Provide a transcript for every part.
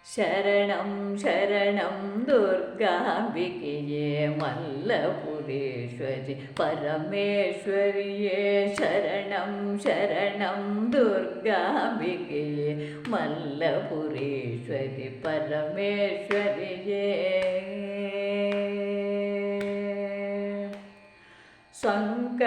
ಶರಣಂ ಶರಣಂ ದುರ್ಗಾಂಬಿಕೆಯೇ ಮಲ್ಲಪುರೇಶ್ವರಿ ಪರಮೇಶ್ವರಿಯೇ ಶರಣಂ ಶರಣಂ ದುರ್ಗಾಂಬಿಕೆಯೇ ಮಲ್ಲಪುರೇಶ್ವರಿ ಪರಮೇಶ್ವರಿಯೇ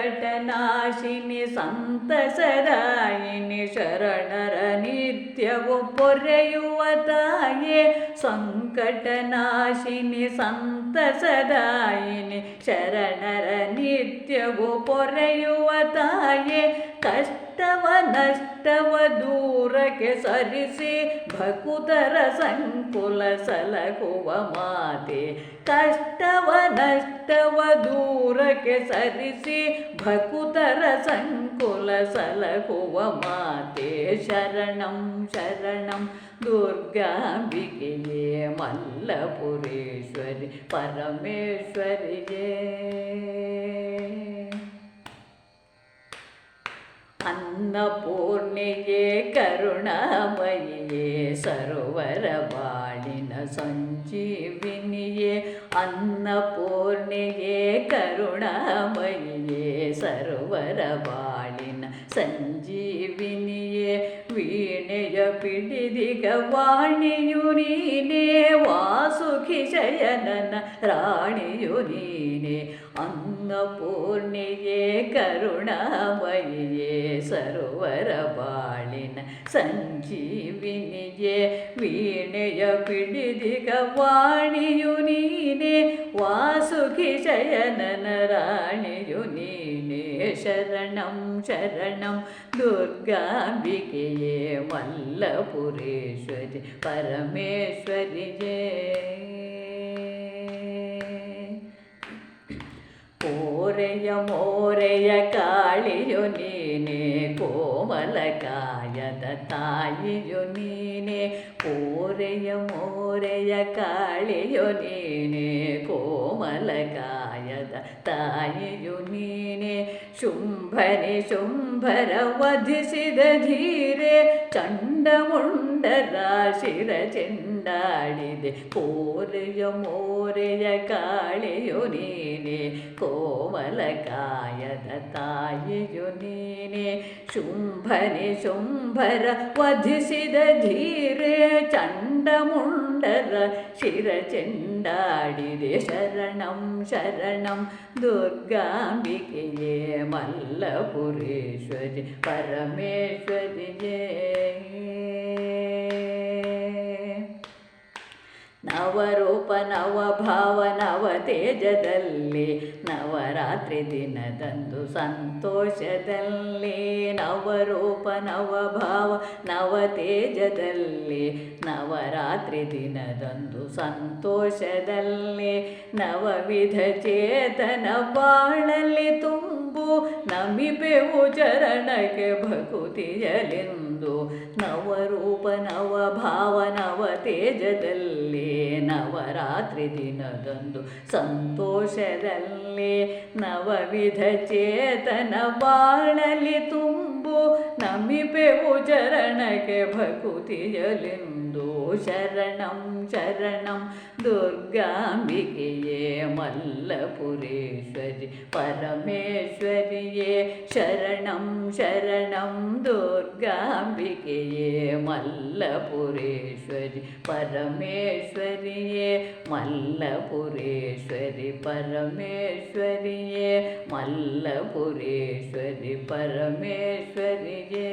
ಸಂಕಟನಾಶಿನಿ ಸಂತಸದಾಯಿನಿ ಶರಣರ ನಿತ್ಯವೂ ಪೊರೆಯುವ ತಾಯೇ ಸಂಕಟನಾಶಿನಿ ಸಂತಸದಾಯಿನಿ ಶರಣರ ನಿತ್ಯವೂ ಪೊರೆಯುವ ತಾಯೇ ಕಷ್ಟವ ನಷ್ಟವ ದೂರಕ್ಕೆ ಸರಿಸಿ ಭಕುತರ ಸಂಕುಲ ಸಲಹುವ ಮಾತೆ ಕಷ್ಟವ ನಷ್ಟವ ದೂರಕ್ಕೆ ಸರಿಸಿ ಭಕುತರ ಸಂಕುಲ ಸಲಹುವ ಮಾತೆ ಶರಣಂ ಶರಣಂ ದುರ್ಗಾಂಬಿಕೆಯೇ ಮಲ್ಲಪುರೇಶ್ವರಿ ಪರಮೇಶ್ವರಿಯೇ ಅನ್ನಪೂರ್ಣೆಯೇ ಕರುಣಾಮಯಿಯೇ ಸರೋವರ ಬಾಳಿನ ಸಂಜೀವಿನಿಯೇ ಅನ್ನಪೂರ್ಣೆಯೇ ಕರುಣಾಮಯಿಯೇ ಸರೋವರ ಬಾಳಿನ ಸಂಜೀವಿನಿಯೇ ವೀಣೆಯ ಪಿಡಿದಿಗ ವಾಣಿಯು ನೀನೇ ವಾಸುಕಿ ಶಯನನ ರಾಣಿಯು ನೀನೇ ಅನ್ನಪೂರ್ಣೆಯೇ ಕರುಣಾಮಯಿಯೇ ಸರೋವರ ಬಾಳಿನ ಸಂಜೀವಿನಿಯೇ ವೀಣೆಯ ಪಿಡಿದಿಗ ವಾಣಿಯು ನೀನೇ ವಾಸುಕಿ ಶಯನನ ರಾಣಿಯು ನೀನೇ ಶರಣಂ ಶರಣಂ ದುರ್ಗಾಂಬಿಕೆಯೇ ಮಲ್ಲಪುರೇಶ್ವರಿ ಪರಮೇಶ್ವರಿಯೇ ಕೋರೆಯ ಮೋರೆಯ ಕಾಳಿಯು ನೀನೇ ಕೋಮಲ ಕಾಯದ ತಾಯಿಯು ನೀನೇ ಕೋರೆಯ ಮೋರೆಯ ಕಾಳಿಯು ನೀನೇ ಕೋಮಲ ಕಾಯದ ತಾಯಿಯು ನೀನೇ ಶುಂಭನೆ ಶುಂಭರ ವಧಿಸಿದ ಧೀರೆ ಚಂಡಮುಂಡರ ಶಿರ ಚೆಂಡಾಡಿದೆ ಕೋರೆಯ ಮೋರೆಯ ಕಾಳಿಯು ನೀನೇ ಕೋಮಲ ಕಾಯದ ತಾಯಿಯು ನೀನೇ ಶುಂಭನೆ ಶುಂಭರ ವಧಿಸಿದ ಧೀರೆ ಚಂಡಮುಂಡರ ಶಿರ ಚೆಂಡಾಡಿದೆ ಶರಣಂ ಶರಣಂ ದುರ್ಗಾಂಬಿಕೆಯೇ ಮಲ್ಲಪುರೇಶ್ವರಿ ಪರಮೇಶ್ವರಿಯೇ ನವರೂಪ ನವಭಾವ ನವ ತೇಜದಲ್ಲಿ ನವರಾತ್ರಿ ದಿನದಂದು ಸಂತೋಷದಲ್ಲಿ ನವರೂಪ ನವಭಾವ ನವ ತೇಜದಲ್ಲಿ ನವರಾತ್ರಿ ದಿನದಂದು ಸಂತೋಷದಲ್ಲಿ ನವವಿಧ ಚೇತನ ಬಾಳಲ್ಲಿ ತುಂಬು ನಮಿಪೆವು ಚರಣಕ್ಕೆ ಭಕುತಿಯಲೆಂದು ನವರೂಪ ನವಭಾವ ನವ ತೇಜದಲ್ಲಿ ನವರಾತ್ರಿ ದಿನದಂದು ಸಂತೋಷದಲ್ಲಿ ನವವಿಧ ಚೇತನ ಬಾಳಲಿ ತುಂಬು ನಮಿಪೆವು ಚರಣಕ್ಕೆ ಭಕುತಿಯಲೆಂದು ಶರಣಂ ಶರಣಂ ದುರ್ಗಾಂಬಿಕೆಯೇ ಮಲ್ಲಪುರೇಶ್ವರಿ ಪರಮೇಶ್ವರಿಯೇ ಶರಣಂ ಶರಣಂ ದುರ್ಗಾಂಬಿಕೆಯೇ ಮಲ್ಲಪುರೇಶ್ವರಿ ಪರಮೇಶ್ವರಿಯೇ ಮಲ್ಲಪುರೇಶ್ವರಿ ಪರಮೇಶ್ವರಿಯೇ ಮಲ್ಲಪುರೇಶ್ವರಿ ಪರಮೇಶ್ವರಿಯೇ